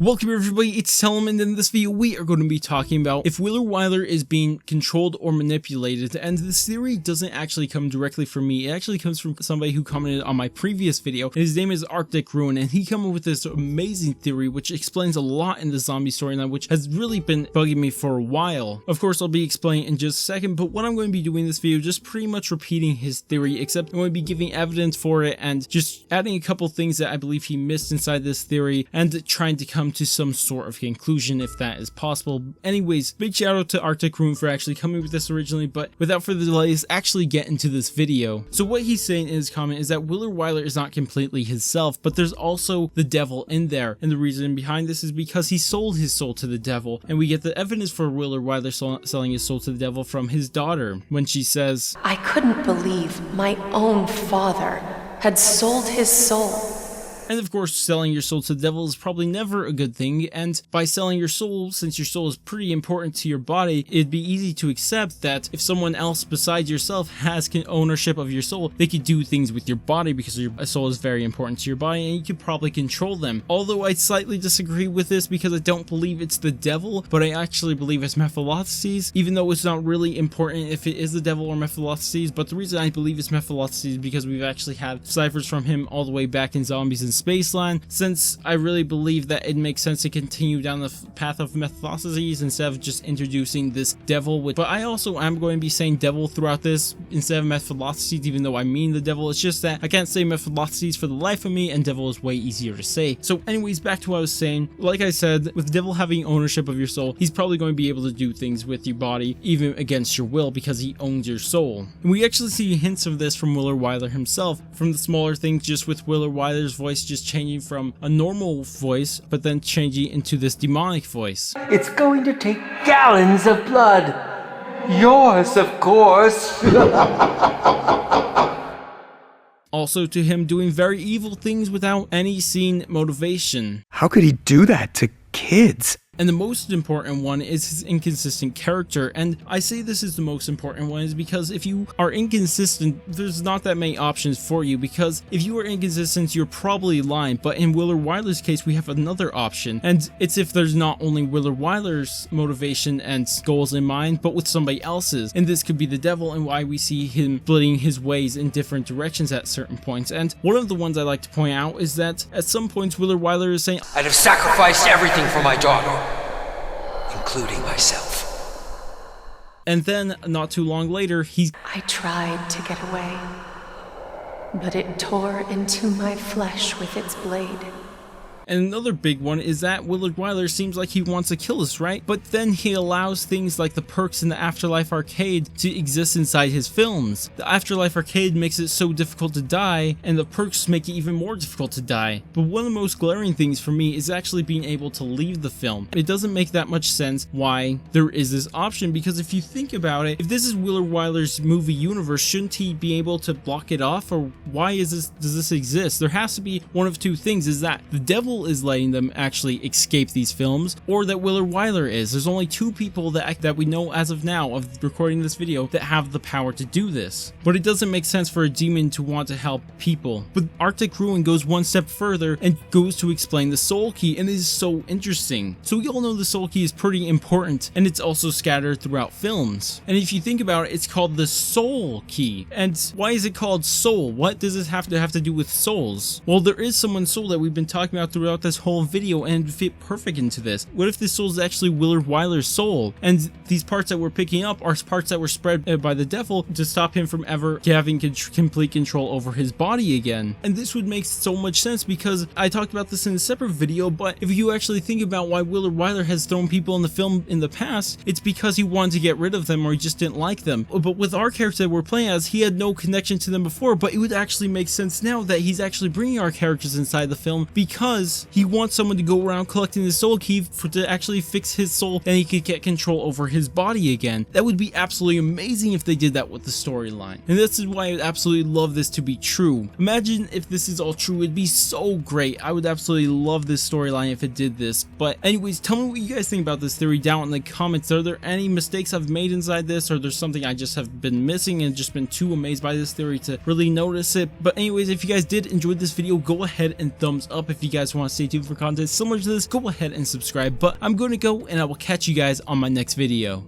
Welcome everybody, it's Salem, and in this video we are going to be talking about if Willard Wyler is being controlled or manipulated. And this theory doesn't actually come directly from me, it actually comes from somebody who commented on my previous video, and his name is Arctic Ruin, and he came up with this amazing theory which explains a lot in the zombie storyline, which has really been bugging me for a while. Of course I'll be explaining in just a second, but what I'm going to be doing in this video just pretty much repeating his theory, except I'm going to be giving evidence for it and just adding a couple things that I believe he missed inside this theory and trying to come to some sort of conclusion if that is possible. Anyways, big shout out to Arctic Room for actually coming with this originally, but without further delay, let's actually get into this video. So what he's saying in his comment is that Willard Wyler is not completely himself, but there's also the devil in there, and the reason behind this is because he sold his soul to the devil, and we get the evidence for Willard Wyler selling his soul to the devil from his daughter when she says, "I couldn't believe my own father had sold his soul." And of course, selling your soul to the devil is probably never a good thing, and by selling your soul, since your soul is pretty important to your body, it'd be easy to accept that if someone else besides yourself has ownership of your soul, they could do things with your body because your soul is very important to your body, and you could probably control them. Although I slightly disagree with this because I don't believe it's the devil, but I actually believe it's Mephilosophes, even though it's not really important if it is the devil or Mephilosophes. But the reason I believe it's Mephilosophes is because we've actually had ciphers from him all the way back in Zombies and Spaceland, since I really believe that it makes sense to continue down the path of Mephilosophes instead of just introducing this devil. But I also am going to be saying devil throughout this instead of Mephilosophes, even though I mean the devil. It's just that I can't say Mephilosophes for the life of me, and devil is way easier to say. So anyways, back to what I was saying. Like I said, with the devil having ownership of your soul, he's probably going to be able to do things with your body even against your will because he owns your soul. And we actually see hints of this from Willard Wyler himself, from the smaller things, just with Willard Wyler's voice just changing from a normal voice but then changing into this demonic voice. "It's going to take gallons of blood. Yours, of course." Also to him doing very evil things without any seen motivation. How could he do that to kids? And the most important one is his inconsistent character, and I say this is the most important one is because if you are inconsistent, there's not that many options for you, because if you are inconsistent, you're probably lying. But in Willard Wyler's case, we have another option, and it's if there's not only Willard Wyler's motivation and goals in mind, but with somebody else's, and this could be the devil, and why we see him splitting his ways in different directions at certain points. And one of the ones I like to point out is that at some points Willard Wyler is saying, "I'd have sacrificed everything for my daughter, including myself." And then, not too long later, I tried to get away, but it tore into my flesh with its blade. And another big one is that Willard Wyler seems like he wants to kill us, right? But then he allows things like the perks in the Afterlife Arcade to exist inside his films. The Afterlife Arcade makes it so difficult to die, and the perks make it even more difficult to die. But one of the most glaring things for me is actually being able to leave the film. It doesn't make that much sense why there is this option, because if you think about it, if this is Willard Wyler's movie universe, shouldn't he be able to block it off? Or why does this exist? There has to be one of two things, is that the devil is letting them actually escape these films, or that Willard Wyler is. There's only two people that we know as of now of recording this video that have the power to do this. But it doesn't make sense for a demon to want to help people. But Arctic Ruin goes one step further and goes to explain the soul key, and it is so interesting. So we all know the soul key is pretty important, and it's also scattered throughout films. And if you think about it, it's called the soul key. And why is it called soul? What does this have to do with souls? Well, there is someone's soul that we've been talking about throughout this whole video and fit perfect into this. What if this soul is actually Willard Wyler's soul, and these parts that we're picking up are parts that were spread by the devil to stop him from ever having complete control over his body again? And this would make so much sense because I talked about this in a separate video, but if you actually think about why Willard Wyler has thrown people in the film in the past, it's because he wanted to get rid of them or he just didn't like them. But with our character that we're playing as, he had no connection to them before, but it would actually make sense now that he's actually bringing our characters inside the film because he wants someone to go around collecting the soul key to actually fix his soul, and he could get control over his body again. That would be absolutely amazing if they did that with the storyline, and this is why I would absolutely love this to be true. Imagine if this is all true, it'd be so great. I would absolutely love this storyline if it did this. But anyways, tell me what you guys think about this theory down in the comments. Are there any mistakes I've made inside this, or there's something I just have been missing and just been too amazed by this theory to really notice it? But anyways, if you guys did enjoy this video, go ahead and thumbs up. If you guys want want to stay tuned for content similar to this, go ahead and subscribe. But I'm going to go, and I will catch you guys on my next video.